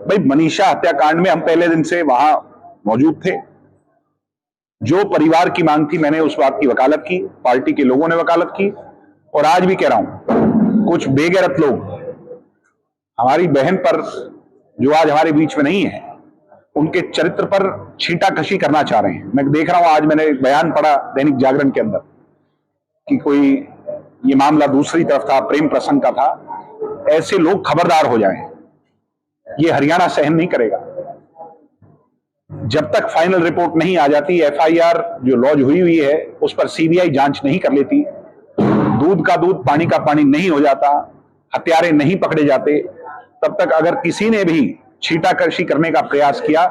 भाई मनीषा हत्याकांड में हम पहले दिन से वहां मौजूद थे। जो परिवार की मांग थी मैंने उस बात की वकालत की, पार्टी के लोगों ने वकालत की, और आज भी कह रहा हूं कुछ बेगैरत लोग हमारी बहन पर, जो आज हमारे बीच में नहीं है, उनके चरित्र पर छींटाकशी करना चाह रहे हैं। मैं देख रहा हूं, आज मैंने एक बयान पढ़ा दैनिक जागरण के अंदर कि कोई ये मामला दूसरी तरफ था, प्रेम प्रसंग का था। ऐसे लोग खबरदार हो जाएं, ये हरियाणा सहन नहीं करेगा। जब तक फाइनल रिपोर्ट नहीं आ जाती, एफआईआर जो लॉन्च हुई है उस पर सीबीआई जांच नहीं कर लेती, दूध का दूध पानी का पानी नहीं हो जाता, हत्यारे नहीं पकड़े जाते, तब तक अगर किसी ने भी छींटाकशी करने का प्रयास किया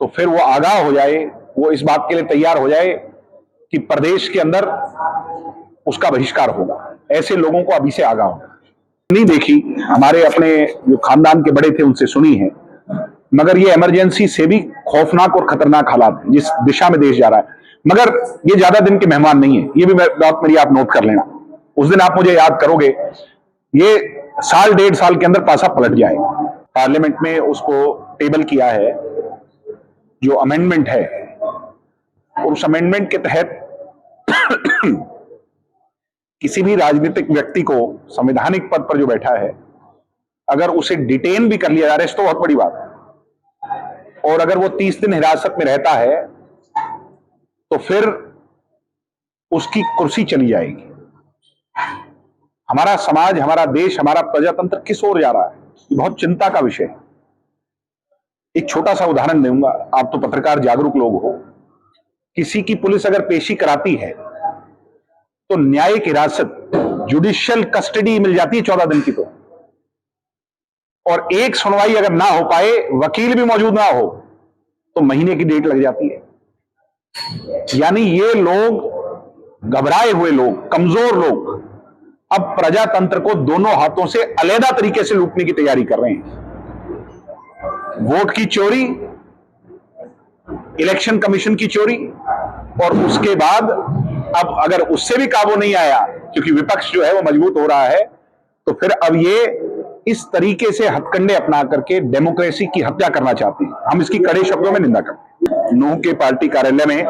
तो फिर वो आगाह हो जाए, वो इस बात के लिए तैयार हो जाए कि प्रदेश के अंदर उसका बहिष्कार होगा। ऐसे लोगों को अभी से आगाह होगा। नहीं देखी, हमारे अपने जो खानदान के बड़े थे उनसे सुनी है, मगर ये इमरजेंसी से भी खौफनाक और खतरनाक हालात जिस दिशा में देश जा रहा है। मगर ये ज्यादा दिन के मेहमान नहीं है, ये भी बात मेरी आप नोट कर लेना। उस दिन आप मुझे याद करोगे, ये साल डेढ़ साल के अंदर पासा पलट जाएगा। पार्लियामेंट में उसको टेबल किया है जो अमेंडमेंट है, और उस अमेंडमेंट के तहत किसी भी राजनीतिक व्यक्ति को संवैधानिक पद पर जो बैठा है, अगर उसे डिटेन भी कर लिया जा रहा है तो बहुत बड़ी बात है, और अगर वो 30 दिन हिरासत में रहता है तो फिर उसकी कुर्सी चली जाएगी। हमारा समाज, हमारा देश, हमारा प्रजातंत्र किस ओर जा रहा है, ये बहुत चिंता का विषय है। एक छोटा सा उदाहरण दूंगा, आप तो पत्रकार जागरूक लोग हो। किसी की पुलिस अगर पेशी कराती है तो न्यायिक हिरासत, जुडिशियल कस्टडी मिल जाती है 14 दिन की, और एक सुनवाई अगर ना हो पाए, वकील भी मौजूद ना हो, तो महीने की डेट लग जाती है। यानी ये लोग, घबराए हुए लोग, कमजोर लोग, अब प्रजातंत्र को दोनों हाथों से अलग तरीके से लूटने की तैयारी कर रहे हैं। वोट की चोरी, इलेक्शन कमीशन की चोरी, और उसके बाद अब अगर उससे भी काबू नहीं आया, क्योंकि विपक्ष जो है वो मजबूत हो रहा है, तो फिर अब ये इस तरीके से हथकंडे अपना करके डेमोक्रेसी की हत्या करना चाहते हैं। हम इसकी कड़े शब्दों में निंदा करते हैं। नूह के पार्टी कार्यालय में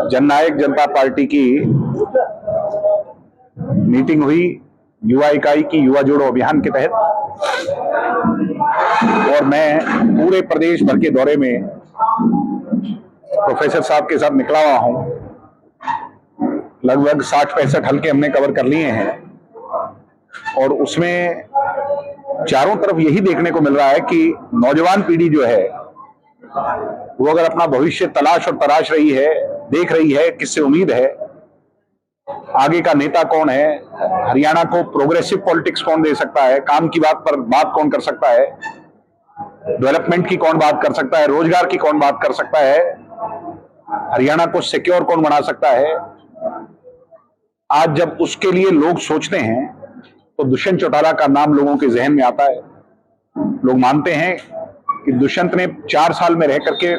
जननायक जनता पार्टी की मीटिंग हुई, युवा इकाई की, युवा जोड़ो अभियान के तहत, और मैं पूरे प्रदेश भर के दौरे में प्रोफेसर साहब के साथ निकला हुआ हूं। लगभग 60-65 हल्के हमने कवर कर लिए हैं, और उसमें चारों तरफ यही देखने को मिल रहा है कि नौजवान पीढ़ी जो है वो अगर अपना भविष्य तलाश और तराश रही है, देख रही है किससे उम्मीद है, आगे का नेता कौन है, हरियाणा को प्रोग्रेसिव पॉलिटिक्स कौन दे सकता है, काम की बात पर बात कौन कर सकता है, डेवलपमेंट की कौन बात कर सकता है, रोजगार की कौन बात कर सकता है, हरियाणा को सिक्योर कौन बना सकता है, आज जब उसके लिए लोग सोचते हैं तो दुष्यंत चौटाला का नाम लोगों के जहन में आता है। लोग मानते हैं कि दुष्यंत ने 4 साल में रह करके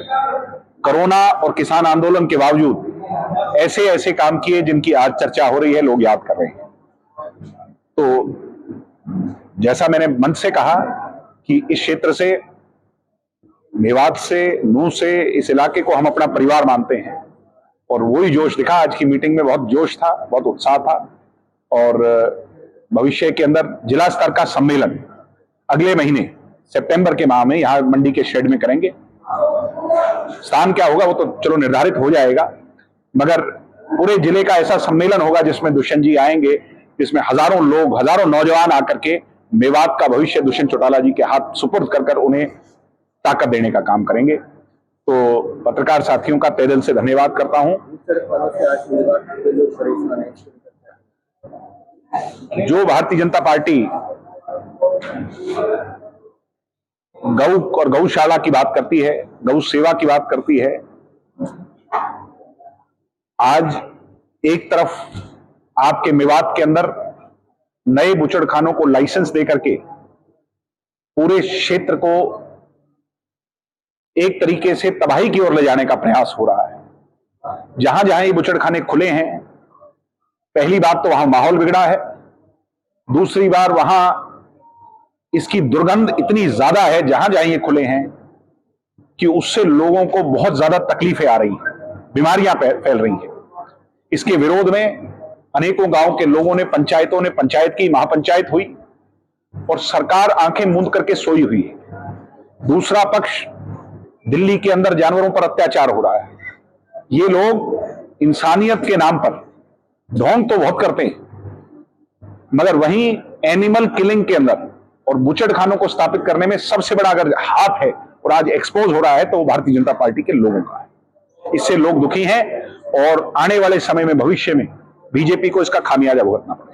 कोरोना और किसान आंदोलन के बावजूद ऐसे ऐसे काम किए जिनकी आज चर्चा हो रही है, लोग याद कर रहे हैं। तो जैसा मैंने मंच से कहा कि इस क्षेत्र से, मेवात से, नूह से, इस इलाके को हम अपना परिवार मानते हैं, और वही जोश दिखा आज की मीटिंग में। बहुत जोश था, बहुत उत्साह था, और भविष्य के अंदर जिला स्तर का सम्मेलन अगले महीने सितंबर के माह में यहां मंडी के शेड में करेंगे। स्थान क्या होगा वो तो चलो निर्धारित हो जाएगा, मगर पूरे जिले का ऐसा सम्मेलन होगा जिसमें दुष्यंत जी आएंगे, जिसमें हजारों लोग, हजारों नौजवान आकर के मेवात का भविष्य दुष्यंत चौटाला जी के हाथ सुपुर्द कर उन्हें ताकत देने का काम करेंगे। तो पत्रकार साथियों का तहे दिल से धन्यवाद करता हूं। जो भारतीय जनता पार्टी गौ और गौशाला की बात करती है, गौ सेवा की बात करती है, आज एक तरफ आपके मेवात के अंदर नए बुचड़खानों को लाइसेंस देकर के पूरे क्षेत्र को एक तरीके से तबाही की ओर ले जाने का प्रयास हो रहा है। जहां जहां ये बुचड़खाने खुले हैं, पहली बात तो वहां माहौल बिगड़ा है, दूसरी बार वहां इसकी दुर्गंध इतनी ज्यादा है जहां जहां ये खुले हैं कि उससे लोगों को बहुत ज्यादा तकलीफें आ रही हैं, बीमारियां फैल रही हैं। इसके विरोध में अनेकों गांव के लोगों ने, पंचायतों ने पंचायत की, महापंचायत हुई और सरकार आंखें मूंद करके सोई हुई है। दूसरा पक्ष, दिल्ली के अंदर जानवरों पर अत्याचार हो रहा है। ये लोग इंसानियत के नाम पर ढोंग तो बहुत करते हैं, मगर वहीं एनिमल किलिंग के अंदर और बुचड़खानों को स्थापित करने में सबसे बड़ा अगर हाथ है और आज एक्सपोज हो रहा है तो वो भारतीय जनता पार्टी के लोगों का है। इससे लोग दुखी हैं और आने वाले समय में, भविष्य में बीजेपी को इसका खामियाजा भुगतना पड़ेगा।